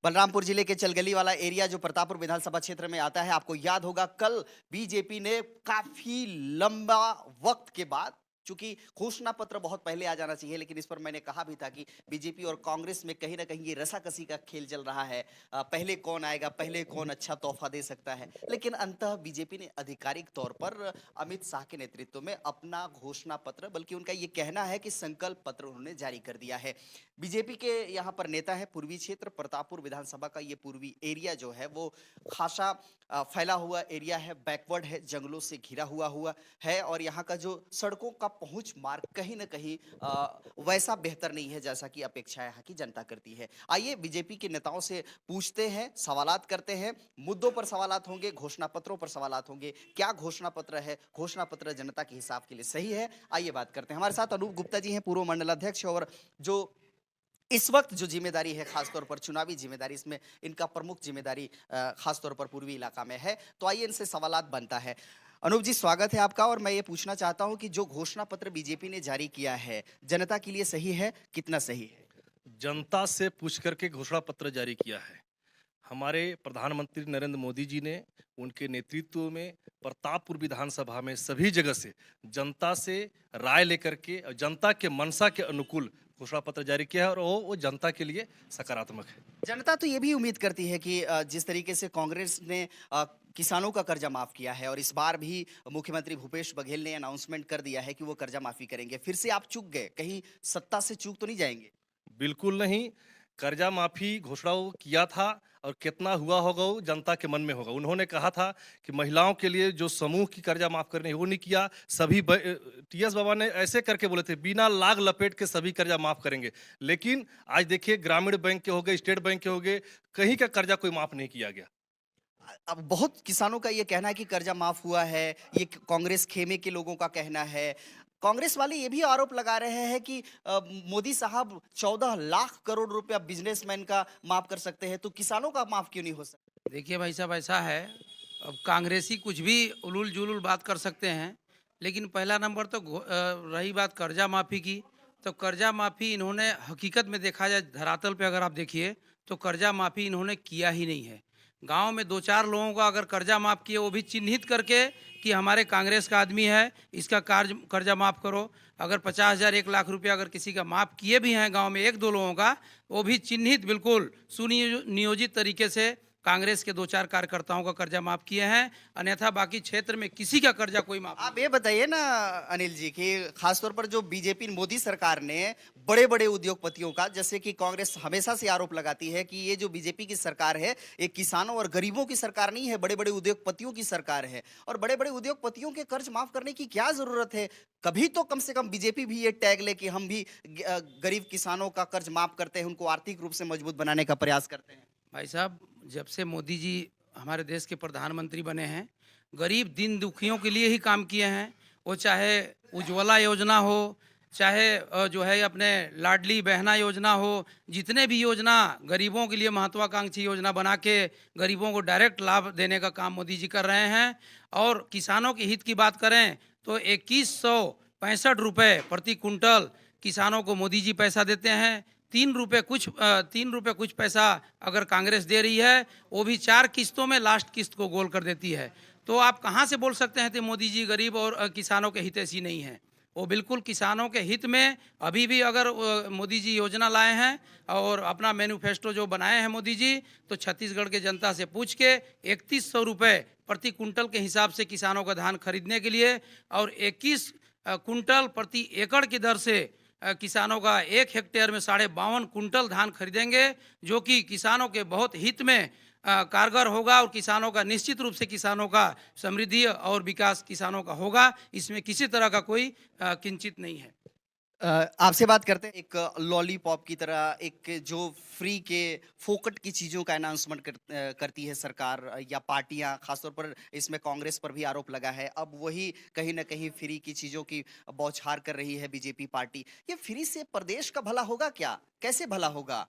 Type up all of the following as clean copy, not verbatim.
बलरामपुर जिले के चलगली वाला एरिया जो प्रतापपुर विधानसभा क्षेत्र में आता है, आपको याद होगा कल बीजेपी ने काफी लंबा वक्त के बाद, चूंकि घोषणा पत्र बहुत पहले आ जाना चाहिए, लेकिन इस पर मैंने कहा भी था कि बीजेपी और कांग्रेस में कहीं ना कहीं ये रसाकसी का खेल चल रहा है। पहले कौन आएगा, पहले कौन अच्छा तोहफा दे सकता है, लेकिन अंततः बीजेपी ने आधिकारिक तौर पर अमित शाह के नेतृत्व में अपना घोषणा पत्र, बल्कि उनका ये कहना है कि संकल्प पत्र उन्होंने जारी कर दिया है। बीजेपी के यहाँ पर नेता है, पूर्वी क्षेत्र प्रतापपुर विधानसभा का ये पूर्वी एरिया जो है वो खासा फैला हुआ एरिया है, बैकवर्ड है, जंगलों से घिरा हुआ है, और यहाँ का जो सड़कों का पहुंच मार्ग कहीं ना कहीं वैसा बेहतर नहीं है जैसा कि अपेक्षा यहाँ की जनता करती है। आइए बीजेपी के नेताओं से पूछते हैं, सवालात करते हैं। मुद्दों पर सवालात होंगे, घोषणा पत्रों पर सवालात होंगे। क्या घोषणा पत्र है, घोषणा पत्र जनता के हिसाब के लिए सही है? आइए बात करते हैं। हमारे साथ अनूप गुप्ता जी हैं, पूर्व मंडल अध्यक्ष, और जो इस वक्त जो जिम्मेदारी है खासतौर पर चुनावी जिम्मेदारी, इसमें इनका प्रमुख जिम्मेदारी खासतौर पर पूर्वी इलाका में है। तो आइए इनसे सवालात बनता है। अनूप जी, स्वागत है आपका। और मैं ये पूछना चाहता हूं कि जो घोषणा पत्र बीजेपी ने जारी किया है, जनता के लिए सही है, कितना सही है? जनता से पूछ करके घोषणा पत्र जारी किया है। हमारे प्रधानमंत्री नरेंद्र मोदी जी ने उनके नेतृत्व में प्रतापपुर विधानसभा में सभी जगह से जनता से राय लेकर के और जनता के मनसा के अनुकूल घोषणा पत्र जारी किया है, और वो जनता के लिए सकारात्मक है। जनता तो ये भी उम्मीद करती है कि जिस तरीके से कांग्रेस ने किसानों का कर्जा माफ किया है, और इस बार भी मुख्यमंत्री भूपेश बघेल ने अनाउंसमेंट कर दिया है कि वो कर्जा माफी करेंगे, फिर से आप चूक गए, कहीं सत्ता से चूक तो नहीं जाएंगे? बिल्कुल नहीं। कर्जा माफी घोषणा वो किया था, और कितना हुआ होगा वो जनता के मन में होगा। उन्होंने कहा था कि महिलाओं के लिए जो समूह की कर्जा माफ करने वो नहीं किया। सभी टीएस बाबा ने ऐसे करके बोले थे, बिना लाग लपेट के सभी कर्जा माफ करेंगे। लेकिन आज देखिए, ग्रामीण बैंक के हो गए, स्टेट बैंक के हो गए, कहीं का कर्जा कोई माफ नहीं किया गया। अब बहुत किसानों का ये कहना है कि कर्जा माफ हुआ है, ये कांग्रेस खेमे के लोगों का कहना है। कांग्रेस वाले ये भी आरोप लगा रहे हैं कि मोदी साहब 14 लाख करोड़ रुपया बिजनेसमैन का माफ कर सकते हैं, तो किसानों का माफ क्यों नहीं हो सकता? देखिए भाई साहब, ऐसा है। अब कांग्रेसी कुछ भी उलूल जुलूल बात कर सकते हैं, लेकिन पहला नंबर तो रही बात कर्जा माफ़ी की, तो कर्जा माफ़ी इन्होंने हकीकत में देखा जाए, धरातल पे अगर आप देखिए तो कर्जा माफ़ी इन्होंने किया ही नहीं है। गांव में दो चार लोगों का अगर कर्जा माफ़ किए, वो भी चिन्हित करके कि हमारे कांग्रेस का आदमी है, इसका कर्जा माफ़ करो। अगर 50,000 1 लाख रुपया अगर किसी का माफ़ किए भी हैं गांव में एक दो लोगों का, वो भी चिन्हित बिल्कुल सुनियोजित तरीके से कांग्रेस के दो चार कार्यकर्ताओं का कर्जा माफ किए हैं। अन्यथा बाकी क्षेत्र में किसी का कर्जा कोई माफ आप ये बताइए ना अनिल जी, कि खासतौर पर जो बीजेपी मोदी सरकार ने बड़े बड़े उद्योगपतियों का, जैसे कि कांग्रेस हमेशा से आरोप लगाती है कि ये जो बीजेपी की सरकार है, ये किसानों और गरीबों की सरकार नहीं है, बड़े बड़े उद्योगपतियों की सरकार है। और बड़े बड़े उद्योगपतियों के कर्ज माफ करने की क्या जरूरत है? कभी तो कम से कम बीजेपी भी ये टैग ले कि हम भी गरीब किसानों का कर्ज माफ करते हैं, उनको आर्थिक रूप से मजबूत बनाने का प्रयास करते हैं। भाई साहब, जब से मोदी जी हमारे देश के प्रधानमंत्री बने हैं, गरीब दिन दुखियों के लिए ही काम किए हैं। वो चाहे उज्ज्वला योजना हो, चाहे जो है अपने लाडली बहना योजना हो, जितने भी योजना गरीबों के लिए महत्वाकांक्षी योजना बना के गरीबों को डायरेक्ट लाभ देने का काम मोदी जी कर रहे हैं। और किसानों के हित की बात करें तो 2165 रुपये प्रति कुंटल किसानों को मोदी जी पैसा देते हैं। 3 रुपये कुछ पैसा अगर कांग्रेस दे रही है, वो भी 4 किस्तों में लास्ट किस्त को गोल कर देती है। तो आप कहाँ से बोल सकते हैं कि मोदी जी गरीब और किसानों के हितैषी नहीं हैं? वो बिल्कुल किसानों के हित में अभी भी अगर मोदी जी योजना लाए हैं और अपना मैनिफेस्टो जो बनाए हैं मोदी जी, तो छत्तीसगढ़ के जनता से पूछ के 3100 रुपये प्रति कुंटल के हिसाब से किसानों का धान खरीदने के लिए, और 21 कुंटल प्रति एकड़ की दर से किसानों का 1 हेक्टेयर में 52.5 कुंटल धान खरीदेंगे, जो कि किसानों के बहुत हित में कारगर होगा। और किसानों का निश्चित रूप से किसानों का समृद्धि और विकास किसानों का होगा, इसमें किसी तरह का कोई किंचित नहीं है। आपसे बात करते हैं एक लॉलीपॉप की तरह, एक जो फ्री के फोकट की चीज़ों का अनाउंसमेंट करती है सरकार या पार्टियां, खासतौर पर इसमें कांग्रेस पर भी आरोप लगा है। अब वही कहीं ना कहीं फ्री की चीज़ों की बौछार कर रही है बीजेपी पार्टी। ये फ्री से प्रदेश का भला होगा क्या? कैसे भला होगा?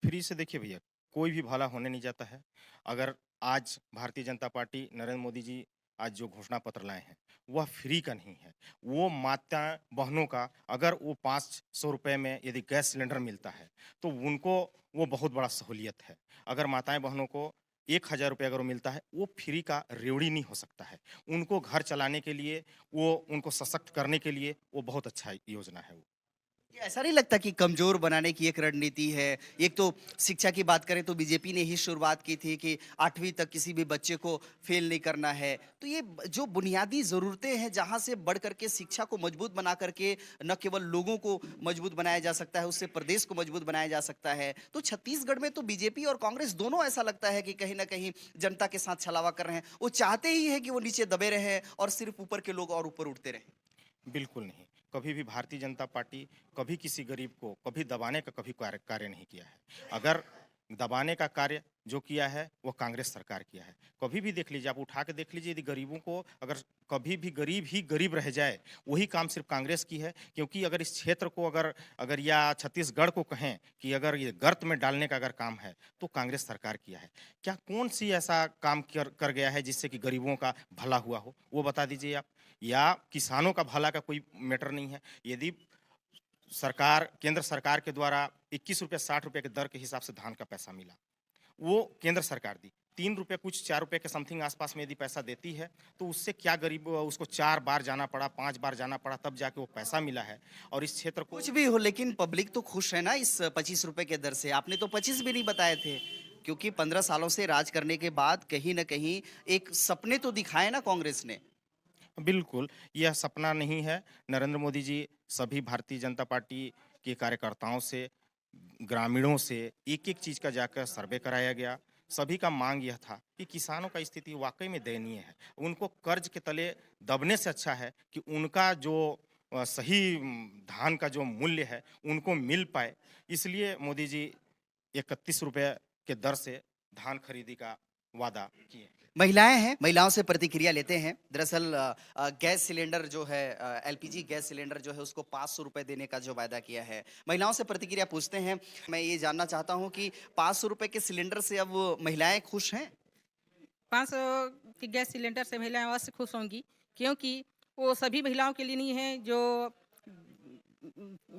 फ्री से देखिए भैया, कोई भी भला होने नहीं जाता है। अगर आज भारतीय जनता पार्टी नरेंद्र मोदी जी आज जो घोषणा पत्र लाए हैं वह फ्री का नहीं है। वो माता बहनों का अगर वो 500 रुपए में यदि गैस सिलेंडर मिलता है तो उनको वो बहुत बड़ा सहूलियत है। अगर माताएं बहनों को 1000 रुपये अगर वो मिलता है वो फ्री का रेवड़ी नहीं हो सकता है। उनको घर चलाने के लिए, वो उनको सशक्त करने के लिए वो बहुत अच्छा योजना है वो। ये ऐसा नहीं लगता कि कमजोर बनाने की एक रणनीति है? एक तो शिक्षा की बात करें तो बीजेपी ने ही शुरुआत की थी कि 8वीं तक किसी भी बच्चे को फेल नहीं करना है। तो ये जो बुनियादी ज़रूरतें हैं जहाँ से बढ़ करके शिक्षा को मजबूत बना करके न केवल लोगों को मजबूत बनाया जा सकता है, उससे प्रदेश को मजबूत बनाया जा सकता है। तो छत्तीसगढ़ में तो बीजेपी और कांग्रेस दोनों ऐसा लगता है कि कहीं न कहीं जनता के साथ छलावा कर रहे हैं। वो चाहते ही है कि वो नीचे दबे रहें और सिर्फ ऊपर के लोग और ऊपर उठते रहें। बिल्कुल नहीं। कभी भी भारतीय जनता पार्टी कभी किसी गरीब को कभी दबाने का कभी कार्य नहीं किया है। अगर दबाने का कार्य जो किया है वो कांग्रेस सरकार किया है। कभी भी देख लीजिए, आप उठा के देख लीजिए, यदि गरीबों को अगर कभी भी गरीब ही गरीब रह जाए वही काम सिर्फ कांग्रेस की है। क्योंकि अगर इस क्षेत्र को अगर अगर या छत्तीसगढ़ को कहें कि अगर ये गर्त में डालने का अगर काम है तो कांग्रेस सरकार किया है। क्या कौन सी ऐसा काम कर गया है जिससे कि गरीबों का भला हुआ हो, वो बता दीजिए आप। या किसानों का भला का कोई मैटर नहीं है। यदि सरकार, केंद्र सरकार के द्वारा 21 रुपये 60 रुपये के दर के हिसाब से धान का पैसा मिला, वो केंद्र सरकार दी। 3 रुपये कुछ 4 रुपये के समथिंग आसपास में यदि पैसा देती है तो उससे क्या गरीब, उसको 4 बार जाना पड़ा, 5 बार जाना पड़ा, तब जाके वो पैसा मिला है। और इस क्षेत्र को कुछ भी हो लेकिन पब्लिक तो खुश है ना इस 25 रुपए के दर से। आपने तो 25 भी नहीं बताए थे, क्योंकि 15 सालों से राज करने के बाद कहीं न कहीं एक सपने तो दिखाए ना कांग्रेस ने। बिल्कुल, यह सपना नहीं है। नरेंद्र मोदी जी सभी भारतीय जनता पार्टी के कार्यकर्ताओं से, ग्रामीणों से एक-एक चीज़ का जाकर सर्वे कराया गया। सभी का मांग यह था कि किसानों का स्थिति वाक़ई में दयनीय है। उनको कर्ज के तले दबने से अच्छा है कि उनका जो सही धान का जो मूल्य है उनको मिल पाए। इसलिए मोदी जी 31 रुपये के दर से धान खरीदी का वादा किए। महिलाएं हैं, महिलाओं से प्रतिक्रिया लेते हैं। दरअसल गैस सिलेंडर जो है, एलपीजी गैस सिलेंडर जो है उसको 500 रुपए देने का जो वायदा किया है, महिलाओं से प्रतिक्रिया पूछते हैं। मैं ये जानना चाहता हूँ कि 500 रुपए के सिलेंडर से अब महिलाएं खुश हैं? 500 की गैस सिलेंडर से महिलाएं अवश्य खुश होंगी, क्योंकि वो सभी महिलाओं के लिए नहीं है जो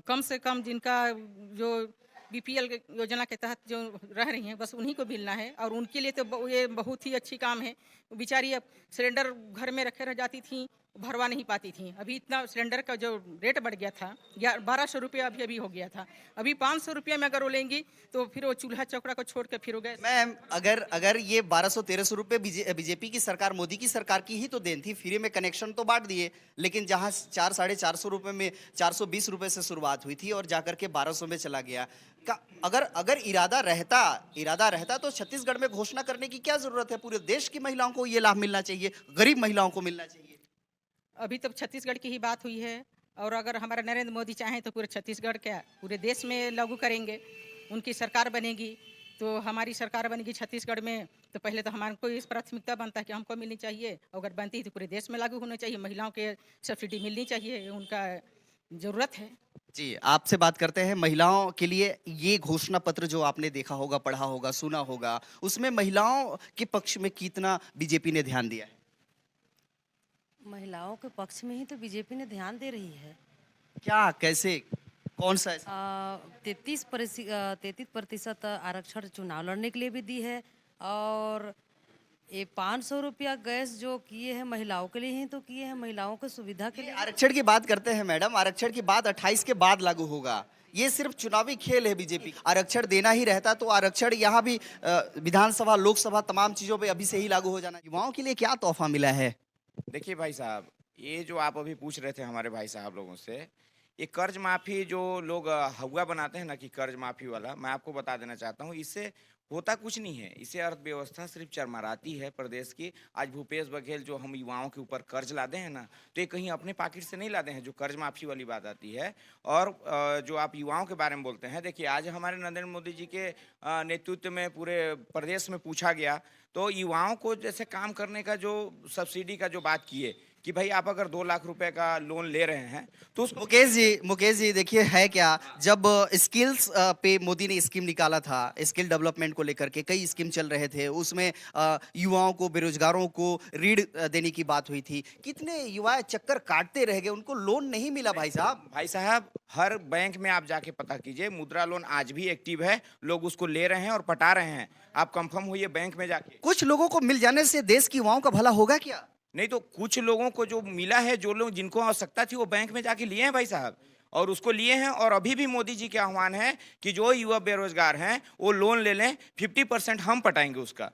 कम से कम जिनका जो बीपीएल योजना के तहत जो रह रही हैं, बस उन्हीं को मिलना है। और उनके लिए तो ये बहुत ही अच्छी काम है। बेचारी अब सिलेंडर घर में रखे रह जाती थी, भरवा नहीं पाती थी। अभी इतना सिलेंडर का जो रेट बढ़ गया था, या 1200 रुपये अभी हो गया था। अभी 500 रुपये में अगर वो लेंगी तो फिर वो चूल्हा चौकड़ा को छोड़ के फिर हो गए। मैम, अगर अगर ये 1200-1300 रुपए बीजेपी की सरकार, मोदी की सरकार की ही तो देन थी। फ्री में कनेक्शन तो बांट दिए, लेकिन जहां 400-450 रुपए में 420 रुपए से शुरुआत हुई थी और जाकर के 1200 में चला गया। अगर अगर इरादा रहता तो छत्तीसगढ़ में घोषणा करने की क्या जरूरत है? पूरे देश की महिलाओं को ये लाभ मिलना चाहिए, गरीब महिलाओं को मिलना चाहिए। अभी तो छत्तीसगढ़ की ही बात हुई है, और अगर हमारा नरेंद्र मोदी चाहें तो पूरे छत्तीसगढ़ क्या पूरे देश में लागू करेंगे। उनकी सरकार बनेगी तो हमारी सरकार बनेगी छत्तीसगढ़ में, तो पहले तो हमारे को इस प्राथमिकता बनता है कि हमको मिलनी चाहिए। अगर बनती है तो पूरे देश में लागू होना चाहिए। महिलाओं के सब्सिडी मिलनी चाहिए, उनका ज़रूरत है। जी, आपसे बात करते हैं। महिलाओं के लिए ये घोषणा पत्र जो आपने देखा होगा, पढ़ा होगा, सुना होगा, उसमें महिलाओं के पक्ष में कितना बीजेपी ने ध्यान दिया है? महिलाओं के पक्ष में ही तो बीजेपी ने ध्यान दे रही है। क्या, कैसे, कौन सा ऐसा? 33% आरक्षण चुनाव लड़ने के लिए भी दी है। और ये 500 रुपया गैस जो किए हैं महिलाओं के लिए ही तो किए हैं, महिलाओं की सुविधा के लिए। आरक्षण की बात करते हैं मैडम, आरक्षण की बात 28 के बाद लागू होगा। ये सिर्फ चुनावी खेल है बीजेपी। आरक्षण देना ही रहता तो आरक्षण यहाँ भी विधानसभा, लोकसभा, तमाम चीजों पे अभी से ही लागू हो जाना। युवाओं के लिए क्या तोहफा मिला है? देखिए भाई साहब, ये जो आप अभी पूछ रहे थे हमारे भाई साहब लोगों से, ये कर्ज माफ़ी जो लोग हवा बनाते हैं ना कि कर्ज माफ़ी वाला, मैं आपको बता देना चाहता हूँ, इससे होता कुछ नहीं है। इससे अर्थव्यवस्था सिर्फ चरमराती है प्रदेश की। आज भूपेश बघेल जो हम युवाओं के ऊपर कर्ज लादे हैं ना, तो ये कहीं अपने पॉकेट से नहीं लादे हैं, जो कर्ज माफ़ी वाली बात आती है। और जो आप युवाओं के बारे में बोलते हैं, देखिए आज हमारे नरेंद्र मोदी जी के नेतृत्व में पूरे प्रदेश में पूछा गया तो युवाओं को जैसे काम करने का जो सब्सिडी का जो बात किए कि भाई आप अगर 2 लाख रुपए का लोन ले रहे हैं तो उसको मुकेश जी देखिए है क्या, जब स्किल्स पे मोदी ने स्कीम निकाला था, स्किल डेवलपमेंट को लेकर के कई स्कीम चल रहे थे, उसमें युवाओं को, बेरोजगारों को ऋण देने की बात हुई थी। कितने युवा चक्कर काटते रह गए, उनको लोन नहीं मिला भाई साहब। भाई साहब हर बैंक में आप जाके पता कीजिए, मुद्रा लोन आज भी एक्टिव है, लोग उसको ले रहे हैं और पटा रहे हैं। आप कंफर्म होइए बैंक में जाके। कुछ लोगों को मिल जाने से देश की युवाओं का भला होगा क्या? नहीं तो कुछ लोगों को जो मिला है, जो लोग जिनको आवश्यकता थी वो बैंक में जाके लिए हैं भाई साहब, और उसको लिए हैं। और अभी भी मोदी जी के आह्वान है कि जो युवा बेरोजगार हैं वो लोन ले लें, 50% हम पटाएंगे उसका।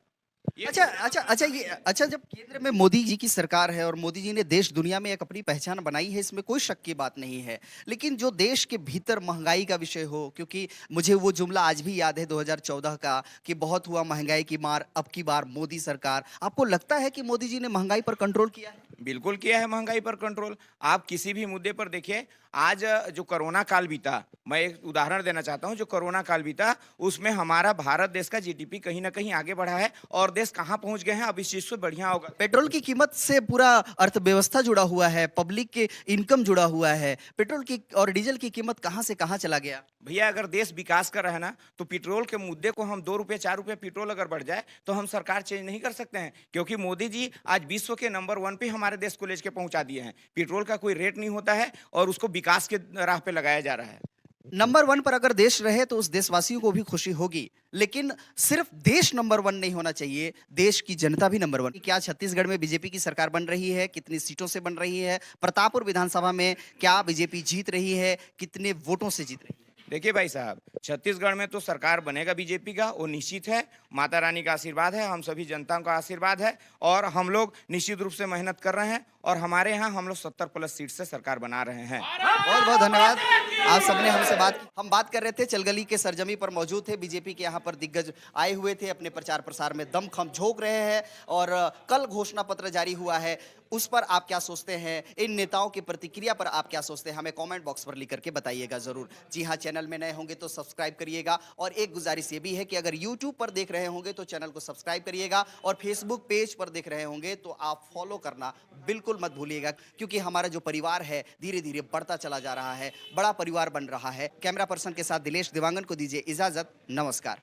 अच्छा, जब केंद्र में मोदी जी की सरकार है और मोदी जी ने देश दुनिया में एक अपनी पहचान बनाई है, इसमें कोई शक की बात नहीं है, लेकिन जो देश के भीतर महंगाई का विषय हो, क्योंकि मुझे वो जुमला आज भी याद है 2014 का कि बहुत हुआ महंगाई की मार, अब की बार मोदी सरकार। आपको लगता है कि मोदी जी ने महंगाई पर कंट्रोल किया है? बिल्कुल किया है महंगाई पर कंट्रोल। आप किसी भी मुद्दे पर देखिए, आज जो कोरोना काल बीता, मैं एक उदाहरण देना चाहता हूं, जो कोरोना काल बीता उसमें हमारा भारत देश का जीडीपी कहीं ना कहीं आगे बढ़ा है, और देश कहां पहुंच गए हैं अब इस चीज से बढ़िया होगा। पेट्रोल की कीमत से पूरा अर्थव्यवस्था जुड़ा हुआ है, पब्लिक के इनकम जुड़ा हुआ है। पेट्रोल की और डीजल की कीमत कहां से कहां चला गया? भैया अगर देश विकास कर रहा है ना, तो पेट्रोल के मुद्दे को हम 2 रुपये 4 रुपये पेट्रोल अगर बढ़ जाए तो हम सरकार चेंज नहीं कर सकते हैं, क्योंकि मोदी जी आज विश्व के नंबर 1 पे हमारे देश को लेकर पहुंचा दिए हैं। पेट्रोल का कोई रेट नहीं होता है और उसको विकास के राह पे लगाया जा रहा है। नंबर 1 पर अगर देश रहे तो उस देशवासियों को भी खुशी होगी, लेकिन सिर्फ देश नंबर 1 नहीं होना चाहिए, देश की जनता भी नंबर 1। क्या छत्तीसगढ़ में बीजेपी की सरकार बन रही है? कितनी सीटों से बन रही है? प्रतापपुर विधानसभा में क्या बीजेपी जीत रही है? कितने वोटों से जीत रही है? देखिए भाई साहब, छत्तीसगढ़ में तो सरकार बनेगा बीजेपी का, वो निश्चित है। माता रानी का आशीर्वाद है, हम सभी जनताओं का आशीर्वाद है, और हम लोग निश्चित रूप से मेहनत कर रहे हैं, और हमारे यहाँ हम लोग 70+ सीट से सरकार बना रहे हैं। बहुत बहुत धन्यवाद, आप सबने हमसे बात की। हम बात कर रहे थे, चलगली के सरजमी पर मौजूद थे, बीजेपी के यहाँ पर दिग्गज आए हुए थे, अपने प्रचार प्रसार में दमखम झोंक रहे हैं, और कल घोषणा पत्र जारी हुआ है, उस पर आप क्या सोचते हैं? इन नेताओं की प्रतिक्रिया पर आप क्या सोचते हैं? हमें कमेंट बॉक्स पर लिख करके बताइएगा जरूर। जी हाँ, चैनल में नए होंगे तो सब्सक्राइब करिएगा, और एक गुजारिश ये भी है कि अगर यूट्यूब पर देख रहे होंगे तो चैनल को सब्सक्राइब करिएगा, और फेसबुक पेज पर देख रहे होंगे तो आप फॉलो करना बिल्कुल मत भूलिएगा, क्योंकि हमारा जो परिवार है धीरे धीरे बढ़ता चला जा रहा है, बड़ा परिवार बन रहा है। कैमरा पर्सन के साथ दिलेश देवांगन को दीजिए इजाजत, नमस्कार।